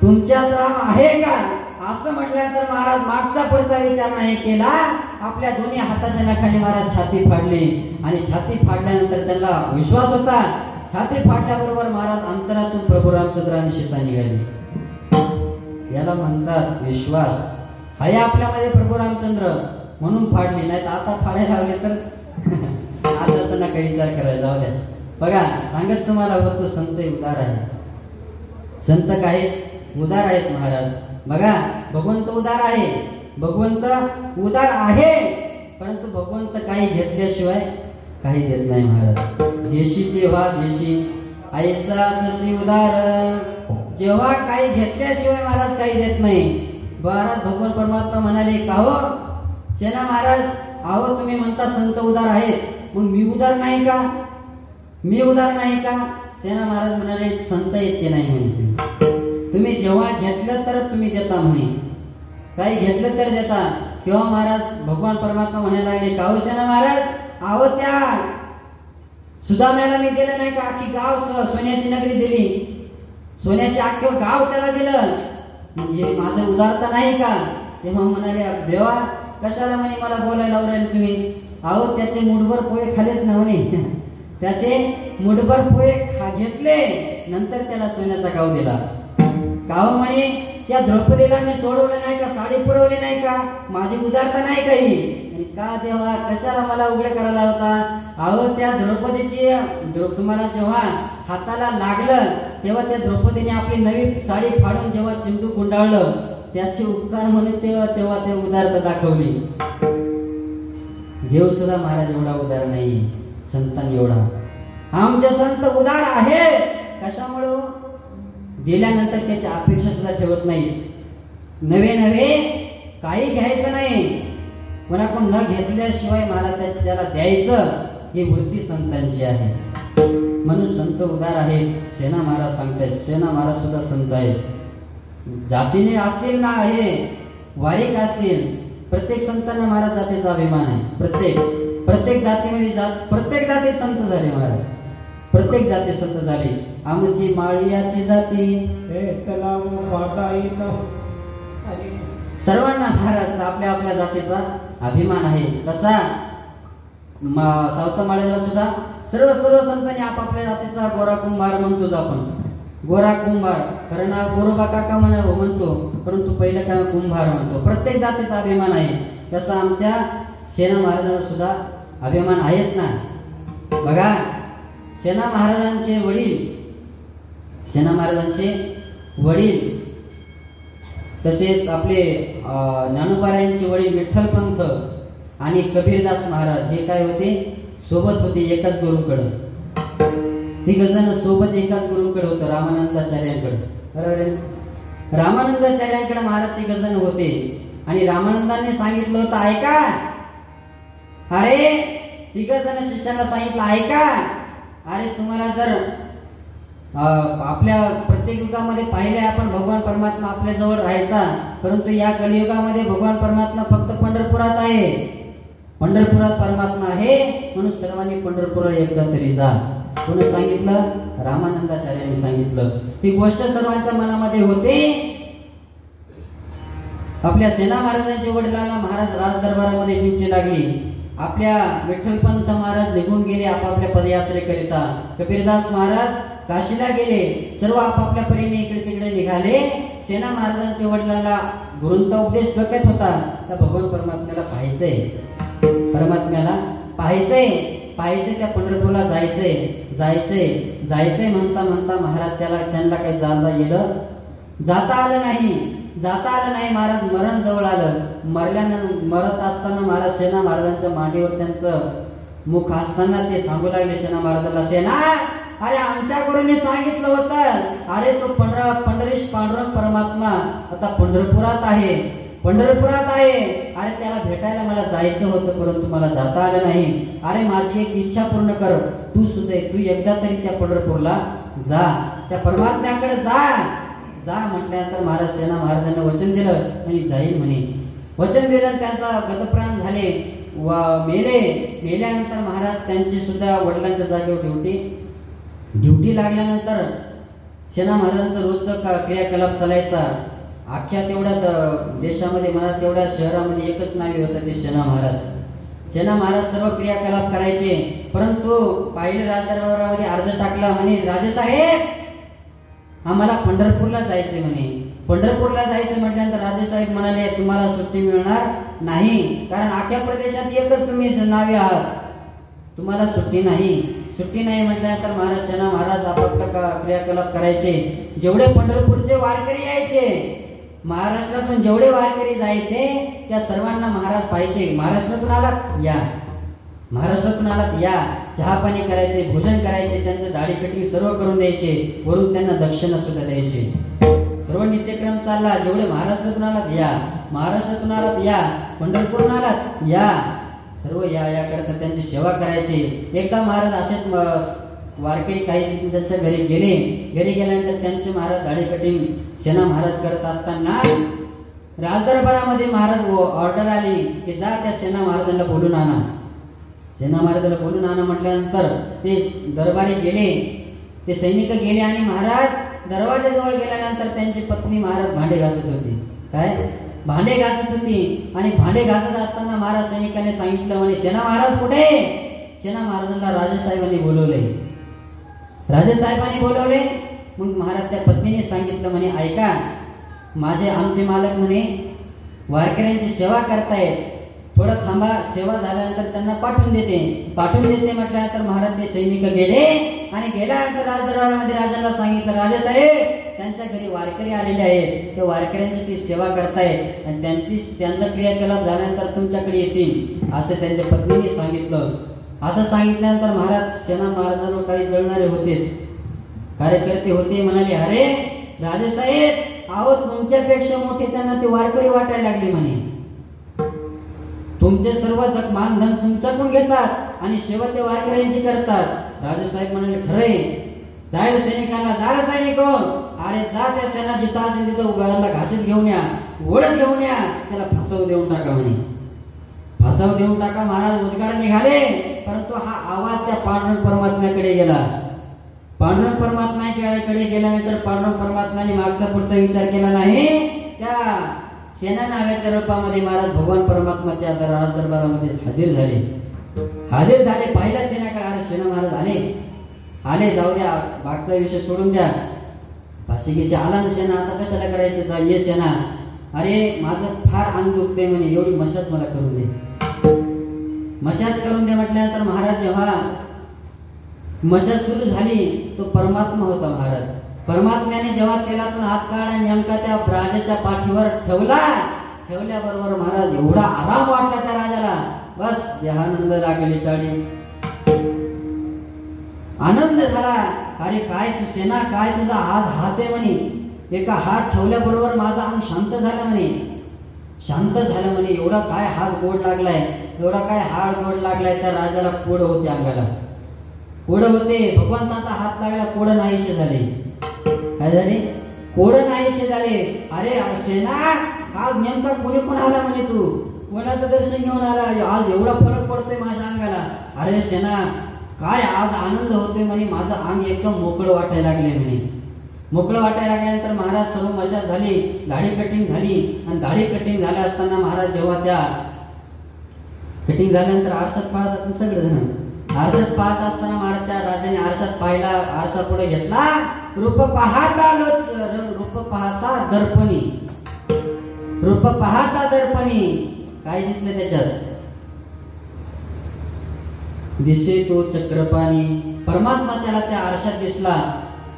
तुमच्यात राम आहे का? असं म्हटल्यानंतर महाराज मागचा पुढचा विचार नाही केला. आपल्या दोन्ही हाताच्या नखाने महाराज छाती फाडली आणि छाती फाडल्यानंतर त्यांना विश्वास होता. छाती फाडल्याबरोबर महाराज अंतरातून प्रभू रामचंद्र आणि सीता निघाली. याला म्हणतात विश्वास. हाय आपल्यामध्ये प्रभू रामचंद्र म्हणून फाडली, नाही तर आता फाडायला लागले तर आता नका विचार करायला जाऊ द्या. बघा सांगत तुम्हाला होतो संत उदार आहे. संत काय उदार आहेत महाराज. बघा भगवंत उदार आहे, भगवंत उदार आहे, परंतु भगवंत काही घेतल्याशिवाय काही देत नाही महाराज. घेशी तेव्हा घेशी ऐसा ससी उदार. जेव्हा काही घेतल्याशिवाय महाराज काही देत नाही. महाराज भगवान परमात्मा म्हणाले, का हो सेना महाराज, अहो तुम्ही म्हणता संत उदार आहेत, मग मी उदार नाही का? सेना महाराज म्हणाले, संत इतके नाही म्हणते. तुम्ही जेव्हा घेतलं तर तुम्ही देता म्हणे, काही घेतलं तर देता. तेव्हा महाराज भगवान परमात्मा म्हणायला लागले, का हो सेना महाराज, अहो त्या सुदाम्याला मी दिलं नाही का? अख्खी गाव सोन्याची नगरी दिली, सोन्याचे अख्खं गाव त्याला दिलं, म्हणजे माझं उदारता नाही का? तेव्हा म्हणाले, देवा कशाला म्हणे मला बोलायला लावले तुम्ही? अहो त्याचे मुठभर पोहे खालेच ना म्हणे. त्याचे मुठभर पोहे घेतले, नंतर त्याला सोन्याचा गाव दिला. गाव म्हणे त्या द्रौपदीला मी सोडवलं नाही का? साडी पुरवली नाही का? माझी उदारता नाही काही का? देवा कशाला मला उघडे करायला होता? अहो त्या द्रौपदीची तुम्हाला जेव्हा हाताला लागलं तेव्हा त्या द्रौपदीने आपली नवी साडी फाडून जेव्हा चिंतू गुंडाळलं, त्याचे उपकार म्हणून तेव्हा ते उदारता दाखवली. देव सुद्धा महाराज एवढा उदार नाही, संतांनी एवढा. आमचे संत उदार आहे. कशामुळे? दिल्यानंतर त्याची अपेक्षा सुद्धा ठेवत नाही. नवे काही घ्यायचं नाही, कोणाकडून न घेतल्याशिवाय महाराज त्याला द्यायचं, ही वृत्ती संतांची आहे. म्हणून संत उदार आहेत. सेना महाराज सांगतायत, सेना महाराज सुद्धा संत आहेत. जातीने असतील ना आहे, वारीक असतील, प्रत्येक संतांना महाराज जातीचा अभिमान आहे. प्रत्येक जातीमध्ये प्रत्येक जाती संत झाले महाराज. प्रत्येक जाती संत झाली. आमची माळियाची जाती सर्वांना महाराज आपल्या आपल्या जातीचा अभिमान आहे. कसा सावता माळ्याला सुद्धा सर्व संतांनी आपापल्या जातीचा गोरा कुंभार म्हणतो आपण. गोरा कुंभार कारण गोरोबा काका म्हणतो, परंतु पहिलं काय कुंभार म्हणतो. प्रत्येक जातीचा अभिमान आहे. तसा आमच्या सेना महाराजांना सुद्धा अभिमान आहेच ना. बघा सेना महाराजांचे वडील तसेच आपले ज्ञानोबारायांचे वडील विठ्ठलपंत आणि कबीरदास महाराज हे काय होते? सोबत होते एकाच गुरुकडं. तिघजण सोबत एकाच गुरुकडे होतं, रामानंदाचार्यांकडे. बरोबर. रामानंदाचार्यांकडे महाराज तिघजण होते आणि रामानंदांनी सांगितलं होतं, ऐका. अरे तिघजण शिष्याला सांगितलं, ऐका. अरे तुम्हाला जर आपल्या प्रत्येक युगामध्ये पाहिले आपण भगवान परमात्मा आपल्या जवळ राहायचा, परंतु या कलियुगामध्ये भगवान परमात्मा फक्त पंढरपुरात आहे. पंढरपुरात परमात्मा आहे, म्हणून सर्वांनी पंढरपुरात एकदा तरी जा. कोणी सांगितलं? रामानंदाचार्यांनी सांगितलं. ती गोष्ट सर्वांच्या मनामध्ये होते. आपल्या सेना महाराजांच्या वडिलांना महाराज राजदरबारामध्ये ड्युटी लागली. आपल्या विठ्ठलपंत महाराज निघून गेले आपापल्या पदयात्रेकरिता. कबीरदास महाराज काशीला गेले, सर्व आपापल्या परीने इकडे तिकडे निघाले. सेना महाराजांच्या वडिलांना गुरूंचा उपदेश डोक्यात होता, त्या भगवान परमात्म्याला पाहायचंय, परमात्म्याला पाहायचंय, त्या पंढरपूरला जायचंय म्हणता म्हणता महाराज त्यांना काही जाता आलं नाही. महाराज मरण जवळ आलं. मरत असताना महाराज सेना महाराजांच्या मांडीवर त्यांचं मुख असताना ते सांगू लागले सेना महाराजांना, सेना, अरे आमच्या गुरूंनी सांगितलं होतं, अरे तो पंढरीश पांडुरंग परमात्मा आता पंढरपुरात आहे. अरे त्याला भेटायला मला जायचं होतं, परंतु मला जाता आलं नाही. अरे माझी एक इच्छा पूर्ण कर, तू एकदा तरी त्या पंढरपूरला जा, त्या परमात्म्याकडे जा म्हटल्यानंतर महाराज सेना महाराजांना वचन दिलं आणि जाईल म्हणे. वचन दिलं, त्यांचा गतप्राण झाले, मेल्यानंतर महाराज त्यांची सुद्धा वडिलांच्या जागेवर ड्युटी लागल्यानंतर सेना महाराजांचं रोजचं क्रियाकलाप चालायचा. अख्ख्या तेवढ्या देशामध्ये म्हणा, तेवढ्या शहरामध्ये एकच नावे होतं, ते सेना महाराज सर्व क्रियाकलाप करायचे. परंतु पाहिले राजदरबारामध्ये अर्ज टाकला, म्हणे राजेसाहेब आम्हाला पंढरपूरला जायचे म्हणे. पंढरपूरला जायचं म्हटल्यानंतर राजेसाहेब म्हणाले, तुम्हाला सुट्टी मिळणार नाही, कारण अख्ख्या प्रदेशात एकच तुम्ही नावे आहात, तुम्हाला सुट्टी नाही म्हटल्यानंतर महाराज सेना महाराज आपापला क्रियाकलाप करायचे. जेवढे पंढरपूरचे वारकरी यायचे, महाराष्ट्रातून जेवढे वारकरी जायचे, त्या सर्वांना महाराज पाहिजे. महाराष्ट्रातून आलात या, चहा पाणी करायचे, भोजन करायचे, त्यांचे दाढी कटिंग सर्व करून द्यायचे, वरून त्यांना दक्षिणा सुद्धा द्यायचे. सर्व नित्यक्रम चालला. जेवढे महाराष्ट्रातून आलात या, पंढरपूरून आलात या, सर्व या करता त्यांची सेवा करायची. एकदा महाराज असेच वारकरी काही त्यांच्या घरी गेल्यानंतर त्यांचे महाराज दाढी कटिंग सेना महाराज करत असताना राजदरबारामध्ये महाराज ऑर्डर आली की जा त्या सेना महाराजांना बोलून आणा म्हटल्यानंतर ते दरबारी गेले, ते सैनिक गेले आणि महाराज दरवाजाजवळ गेल्यानंतर त्यांची पत्नी महाराज भांडे घासत होती आणि भांडे घासत असताना महाराज सैनिकांनी सांगितलं, म्हणे सेना महाराज कुठे? सेना महाराजांना राजेसाहेबांनी बोलवले. मग महाराज त्या पत्नीने सांगितलं, म्हणे ऐका, आमचे मालक म्हणे वारकऱ्यांची सेवा करतायत, थोडं थांबा, सेवा झाल्यानंतर त्यांना पाठवून देते म्हटल्यानंतर महाराज ते सैनिक गेले आणि गेल्यानंतर राजदरबारामध्ये राजांना सांगितलं, राजेसाहेब त्यांच्या घरी वारकरी आलेले आहेत, त्या वारकऱ्यांची ती सेवा करतायत आणि त्यांचा क्रियाकलाप झाल्यानंतर तुमच्याकडे येतील, असं त्यांच्या पत्नीने सांगितलं. असं सांगितल्यानंतर महाराज सेना महाराजांवर काही जळणारे होतेच, कार्यकर्ते होते, म्हणाले, अरे राजेसाहेब, अहो तुमच्यापेक्षा मोठे त्यांना ते वारकरी वाटायला लागले म्हणे, तुमचे सर्व मानधन तुमच्याकडून घेतात आणि सेवा ते वारकऱ्यांची करतात. राजेसाहेब म्हणाले, खरे जाईल सैनिकांना, जा सैनिक, अरे जा त्या सेना जिथं असेल तिथं उगाला घाचत घेऊन या, ओढत घेऊन या, त्याला फसव देऊन टाका म्हणे. महाराज उद्गार निघाले, परंतु हा आवाज त्या पांडुरंग परमात्म्याकडे गेला. पांडुरंग परमात्म्याकडे गेल्यानंतर पांडुरंग परमात्म्याने मागचा पुढचा विचार केला नाही. त्या सेना नावाच्या रूपामध्ये महाराज भगवान परमात्मा त्या राजदरबारामध्ये हजर झाले. पहिल्या सेनाकडे, अरे सेना महाराज आले, जाऊ द्या, मागचा विषय सोडून द्या, भाषिकेशी आला ना सेना, आता कशाला करायचं, ये सेना, अरे माझं फार अंग दुखते म्हणे, एवढी मशाज मला करून दे म्हटल्यानंतर महाराज जेव्हा मशाज सुरू झाली, तो परमात्मा होता. महाराज परमात्म्याने जेव्हा तेलातून हात काढला, नेमका त्या राजाच्या पाठीवर ठेवल्याबरोबर महाराज एवढा आराम वाटला त्या राजाला, बस देहानंद लागली, टाळी आनंद झाला. अरे काय तू सेना, काय तुझा हात आहे म्हणे, एका हात ठेवल्याबरोबर माझा अंग शांत झालं म्हणे. एवढा काय हात गोड लागलाय, त्या राजाला कोड होते, अंगाला कोड होते, भगवंताचा हात लागला, कोड नाहीसे झाले. काय झाले? कोड नाहीसे झाले. अरे सेना, आज नेमका कोणी पण आला म्हणे, तू कोणाचं दर्शन घेऊन आला, आज एवढा फरक पडतोय माझ्या अंगाला. अरे सेना, काय आज आनंद होतोय म्हणे, माझं अंग एकदम मोकळं वाटायला लागले म्हणे. मोकळं वाटायला लागल्यानंतर महाराज सर्व मशाज झाली, दाढी कटिंग झाली आणि दाढी कटिंग झाल्या असताना महाराज जेव्हा त्या कटिंग झाल्यानंतर आरशात पाहतात सगळेजण, आरशात पाहत असताना महाराज त्या राजाने आरशात पाहिला, आरसा पुढे घेतला, रूप पाहता दर्पणी, रूप पाहता दर्पणी. काय दिसले त्याच्यात? दिसे तो चक्रपाणी. परमात्मा त्याला त्या आरशात दिसला.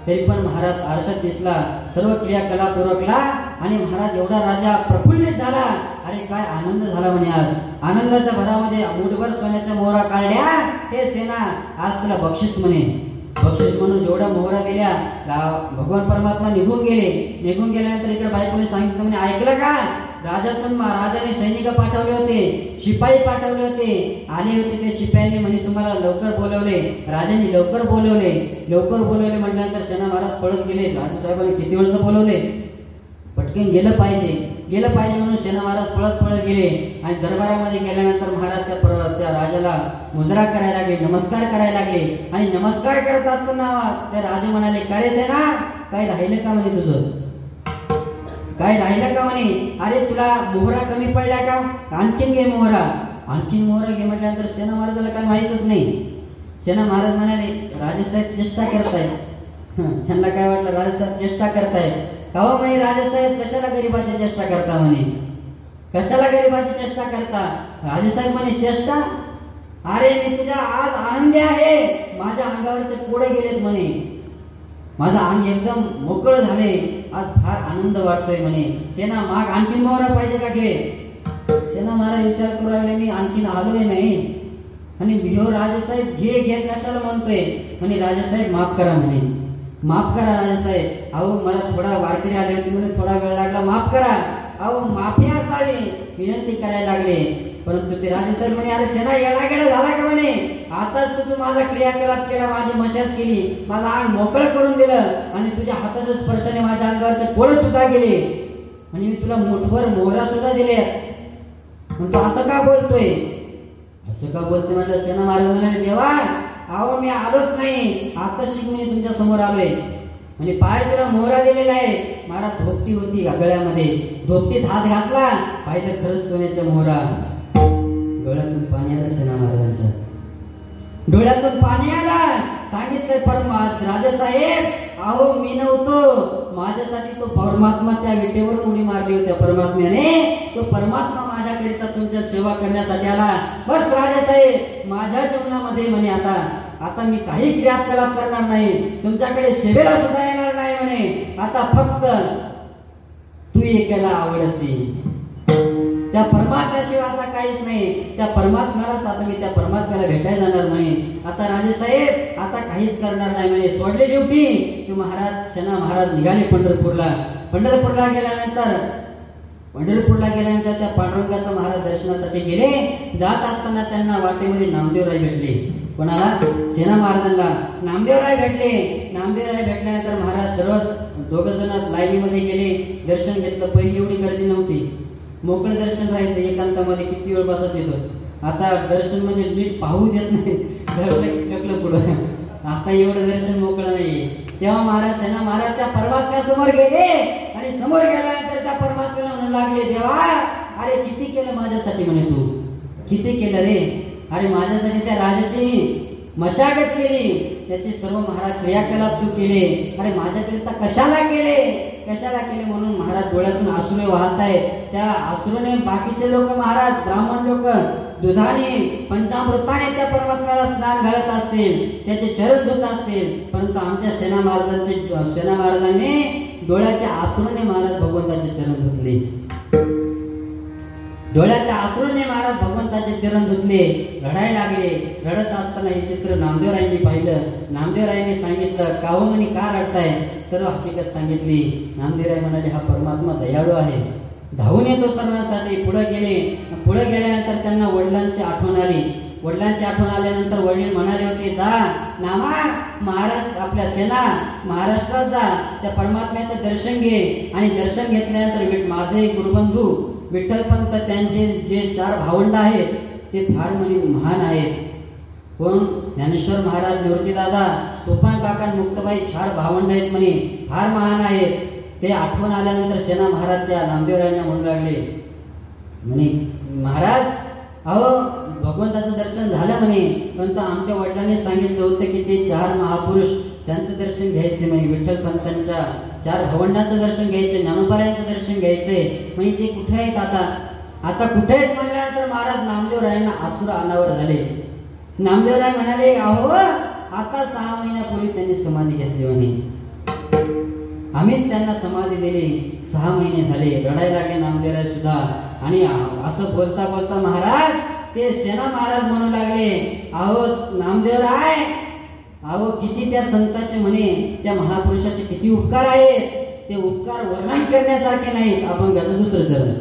तरी पण महाराज आरशात दिसला, सर्व क्रियाकलाप उरकला आणि महाराज एवढा राजा प्रफुल्लित झाला. अरे काय आनंद झाला म्हणे. आज आनंदाच्या भरामध्ये मुठभर सोन्याच्या मोहरा काढल्या. हे सेना, आज तुला बक्षीस म्हणे. बक्षीस म्हणून जेवढ्या मोहरा दिल्या, भगवान परमात्मा निघून गेले. निघून गेल्यानंतर इकडे बायकोने सांगितलं म्हणे, ऐकलं का? राजाने सैनिक पाठवले होते, शिपाई पाठवले होते, आले होते ते शिपायांनी म्हणे तुम्हाला लवकर बोलवले. राजाने लवकर बोलवले म्हटल्यानंतर सेना महाराज पळत गेले. राजासाहेबांनी किती वेळचं बोलवले, पटकन गेलं पाहिजे म्हणून सेना महाराज पळत गेले. आणि दरबारामध्ये गेल्यानंतर महाराज त्या राजाला मुजरा करायला लागले, नमस्कार करायला लागले. आणि नमस्कार करत असताना त्या राजा म्हणाले, काय रे सेना, काय राहिलं का म्हणे तुझं? काय राहिलं का म्हणे? अरे तुला मोहरा कमी पडला का? आणखीन घे मोहरा घे म्हटल्यानंतर सेना महाराजाला काय माहीतच नाही. सेना महाराज म्हणाले, राजेसाहेब चेष्टा करताय. त्यांना काय वाटलं, राजेसाहेब चेष्टा करताय का हो म्हणे. राजेसाहेब कशाला गरीबाची चेष्टा करता म्हणे, कशाला गरीबाची चेष्टा करता? राजेसाहेब म्हणे, चेष्टा? अरे मी तुझ्या आज आनंदी आहे. माझ्या अंगावरचे पोळे गेलेत म्हणे, माझं अंग एकदम मोकळं झाले, आज फार आनंद वाटतोय म्हणे. सेना, माग आणखीन मोहरा पाहिजे का? घे. सेना महाराज विचार करू लागले, मी आणखीन आलोय नाही. आणि भियो राजेसाहेब घे कशाला म्हणतोय म्हणे. राजेसाहेब माफ करा म्हणे, माफ करा राजेसाहेब. अहो मला थोडा वारकरी आले होते म्हणून थोडा वेळ लागला, माफ करा. अहो माफी असावी विनंती करायला लागले. परंतु ते राजेसाहेब म्हणे, अरे सेना येडागेडा झाला का म्हणे. आताच तू माझा क्रियाकलाप केला, माझी मशाज केली, माझा अंग मोकळं करून दिलं आणि तुझ्या हाताच्या स्पर्शाने माझ्या अंगावरचे पोळे सुद्धा गेले आणि मी तुला मुठभर मोहरा सुद्धा दिले. तू असं का बोलतोय? म्हटलं. सेना महाराज म्हणाले, देवा अहो मी आलोच नाही, आता शिकून तुमच्या समोर आलोय. म्हणजे पाय तुला मोहरा दिलेला आहे. महाराज धोपटी होती गळ्यामध्ये, धोपटीत हात घातला, पाहिलं खरंच सोन्याच्या मोहरा. डोळ्यातून पाणी आलं सेना महाराजांच्या, डोळ्यातून पाणी आलं. सांगितलं, राजेसाहेब अहो मी नव्हतो, माझ्यासाठी तो परमात्मा त्या विटेवर उडी मारली होत्या परमात्म्याने. तो परमात्मा माझ्याकरिता तुमच्या सेवा करण्यासाठी आला. बस राजेसाहेब, माझ्या जीवनामध्ये म्हणे आता मी काही क्रियाकलाप करणार नाही, तुमच्याकडे सेवेला सुद्धा येणार नाही म्हणे. आता फक्त तू एकाला आवडशी, त्या परमात्म्याशिवाय आता काहीच नाही. त्या परमात्म्यालाच आता मी त्या परमात्म्याला भेटायला जाणार म्हणे. आता राजेसाहेब आता काहीच करणार नाही म्हणे. सोडले ड्युटी. की महाराज सेना महाराज निघाले पंढरपूरला गेल्यानंतर त्या पांडुरंगाच्या महाराज दर्शनासाठी गेले. जात असताना त्यांना वाटेमध्ये नामदेवराय भेटले. कोणाला? सेना महाराजांना नामदेवराय भेटल्यानंतर महाराज सर्व दोघं जण लाईनीमध्ये गेले, दर्शन घेतलं. पहिली एवढी गर्दी नव्हती, मोकळं दर्शन राहायचं, एकांतामध्ये किती वेळ बसत येतो. आता दर्शन म्हणजे नीट पाहू देत नाही, ढकलं पुढं. आता एवढं दर्शन मोकळं नाहीये. तेव्हा महाराज सेना महाराज त्या परमात्म्या समोर गेले आणि समोर गेल्यानंतर त्या परमात्म्याला म्हणू लागले, देवा अरे किती केलं माझ्यासाठी म्हणे, तू किती केलं रे. अरे माझ्यासाठी त्या राजाची मशागत केली, त्याचे सर्व महाराज क्रियाकलाप तू केले. अरे माझ्याकरिता कशाला केले म्हणून महाराज डोळ्यातून अश्रू वाहतायत. त्या अश्रूने बाकीचे लोक महाराज ब्राह्मण लोक दुधाने पंचामृताने त्या परमात्म्याला स्नान घालत असतील, त्याचे चरण धुत असतील. परंतु आमच्या सेना महाराजांनी डोळ्याच्या अश्रूने महाराज भगवंताचे चरण धुतले. डोळ्याच्या अश्रूने महाराज भगवंताचे चरण धुतले, रडायला लागले. रडत असताना हे चित्र नामदेवरायांनी पाहिलं. नामदेवरायांनी सांगितलं, का हो म्हणे का रडताय? सर्व हकीकत सांगितली. नामदेवराय म्हणाले, हा परमात्मा दयाळू आहे, धावून येतो सर्वांसाठी. पुढे गेल्यानंतर त्यांना वडिलांची आठवण आली. वडिलांची आठवण आल्यानंतर वडील म्हणाले होते, जा नामा महाराष्ट्र आपल्या सेना महाराष्ट्रात जा, त्या परमात्म्याचं दर्शन घे. आणि दर्शन घेतल्यानंतर माझे गुरुबंधू विठ्ठलपंत त्यांचे जे 4 भावंड आहेत ते फार महान आहेत. कोण? ज्ञानेश्वर महाराज, निवृत्तीदादा, सोपान काका, मुक्ताबाई 4 भावंड आहेत म्हणे, फार महान आहेत. ते आठवण आल्यानंतर सेना महाराज त्या नामदेवरायांना म्हणू लागले, म्हणे महाराज अहो भगवंताचं दर्शन झालं म्हणे, परंतु आमच्या वडिलांनी सांगितलं होतं की ते 4 महापुरुष त्यांचं दर्शन घ्यायचे म्हणे, विठ्ठल पंतांच्या 4 भवंडांचं दर्शन घ्यायचे, ज्ञानोबारायांचं दर्शन घ्यायचे म्हणे. ते कुठे आहेत आता कुठे आहेत म्हणल्यानंतर महाराज नामदेवरायांना आसुर अनावर झाले. नामदेवराय म्हणाले, अहो आता 6 महिन्यापूर्वी त्यांनी समाधी घेतली म्हणे, आम्हीच त्यांना समाधी दिली. 6 महिने झाले. रडायला लागले नामदेवराय सुद्धा. आणि असं बोलता बोलता महाराज ते सेना महाराज म्हणू लागले, अहो नामदेवराय, अहो किती त्या संतांचे म्हणे, त्या महापुरुषाचे किती उपकार आहेत, ते उपकार वर्णन करण्यासारखे नाहीत. आपण घ्यायचं दुसरं चरण.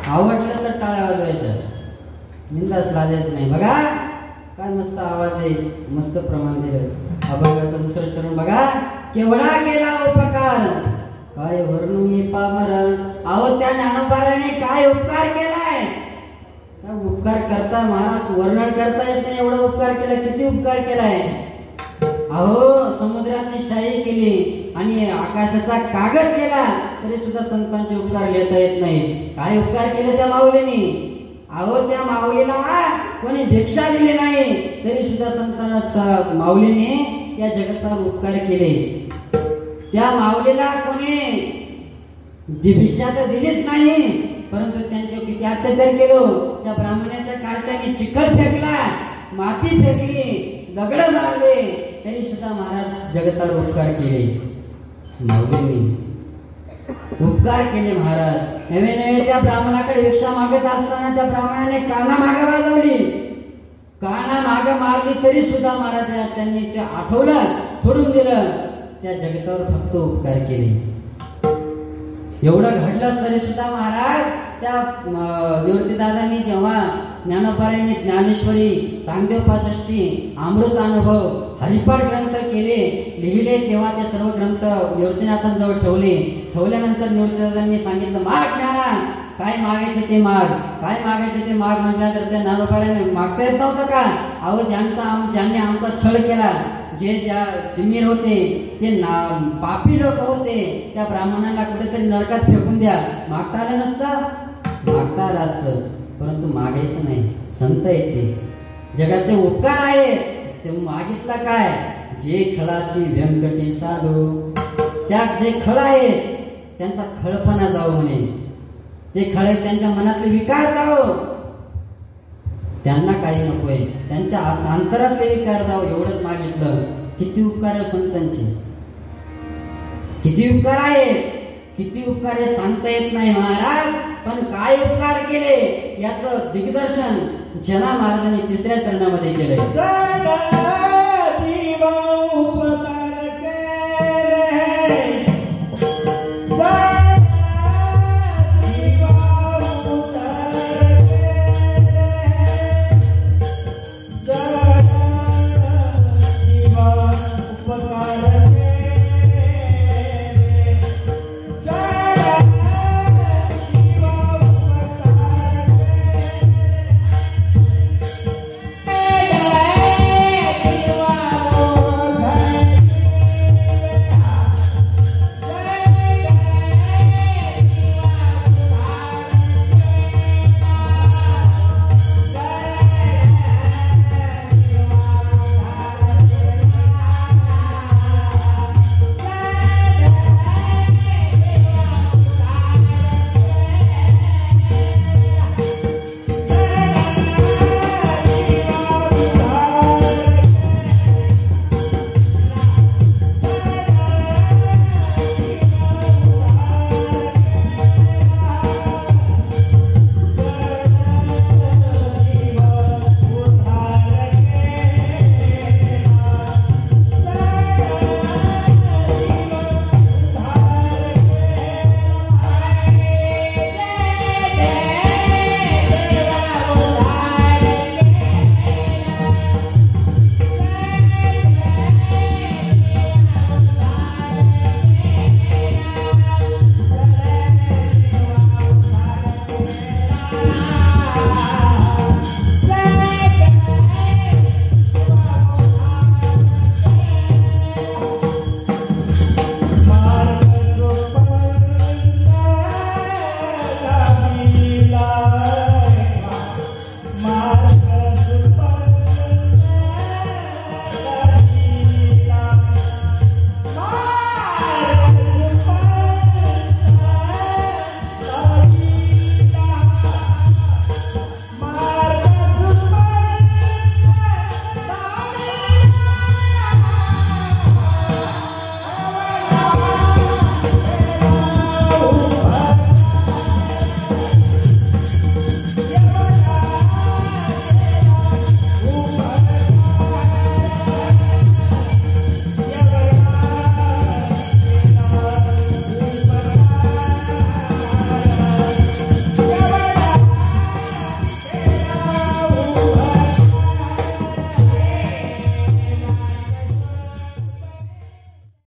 आवडलं तर टाळ्या वाजवायच्या, बिनधास्त लाजायचं नाही. बघा काय मस्त आवाज आहे, मस्त प्रमाण दिलं. अभंगाचं दुसरं चरण बघा. केवढा केला उपकार काय वर्णू मी पामर. अहो त्या ज्ञानोबाराने काय उपकार केलाय, त्या उपकार करता महाराज वर्णन करता येत नाही, एवढा उपकार केला. किती उपकार केलाय. अहो समुद्राची शाही केली आणि आकाशाचा कागद केला तरी सुद्धा संतांचे उपकार लिहिता येत नाही. काय उपकार केले त्या माऊलीने. अहो त्या माऊलीला कोणी भिक्षा दिली नाही तरी सुद्धा संतांना माऊलीने या जगतावर उपकार केले. त्या माऊलीला कोणी भिक्षा तर दिलीच नाही, परंतु त्यांचे किती अत्याचार केलो. त्या ब्राह्मणाच्या कार्ट्याने चिखल फेकला, माती फेकली, दगड मारले, तरी सुद्धा महाराज जगतावर उपकार केले. माऊलींनी उपकार केले महाराज. नवे नवे त्या ब्राह्मणाकडे भिक्षा मागत असताना त्या ब्राह्मणाने काना मागे वाजवली. काना माग मारली तरी सुद्धा महाराज त्यांनी ते आठवलं, सोडून दिलं. त्या जगतावर फक्त उपकार केले. एवढं घडलं तरी सुद्धा महाराज त्या निवृत्तीदादांनी जेव्हा ज्ञानोबारांनी ज्ञानेश्वरी, चांगदेव पासष्टी, अमृत अनुभव, हरिपाठ ग्रंथ केले, लिहिले, तेव्हा ते सर्व ग्रंथ निवृत्तीनाथांजवळ ठेवल्यानंतर निवृत्तीदादांनी सांगितलं, माग ज्ञाना, काय मागायचं ते माग, काय मागायचं ते माग. म्हटल्यानंतर त्या ज्ञानोबारांनी मागता येत नव्हतं का? अहो, ज्यांनी आमचा छळ केला, ज्या जिम्मीर होते, ते पापी लोक होते, त्या ब्राह्मणांना कुठेतरी नरकात फेकून द्या. मागता आलं नसतं? मागता आलं असतं, परंतु मागायचं नाही. संत येते, जगात ते उपकार आहे, ते मागितला काय? जे खळाची व्यंकटी साधू, त्या जे खळ आहेत त्यांचा खळपणा जावं म्हणे, जे खळे त्यांच्या मनातले विकार जावं, त्यांना काही नकोय, त्यांच्या अंतरातले विकार जावं, एवढंच मागितलं. किती उपकार आहे संतांचे, किती उपकार आहे, किती उपकार आहे सांगता येत नाही महाराज. पण काय उपकार केले याचं दिग्दर्शन जना महाराजांनी तिसऱ्या चरणामध्ये केलंय.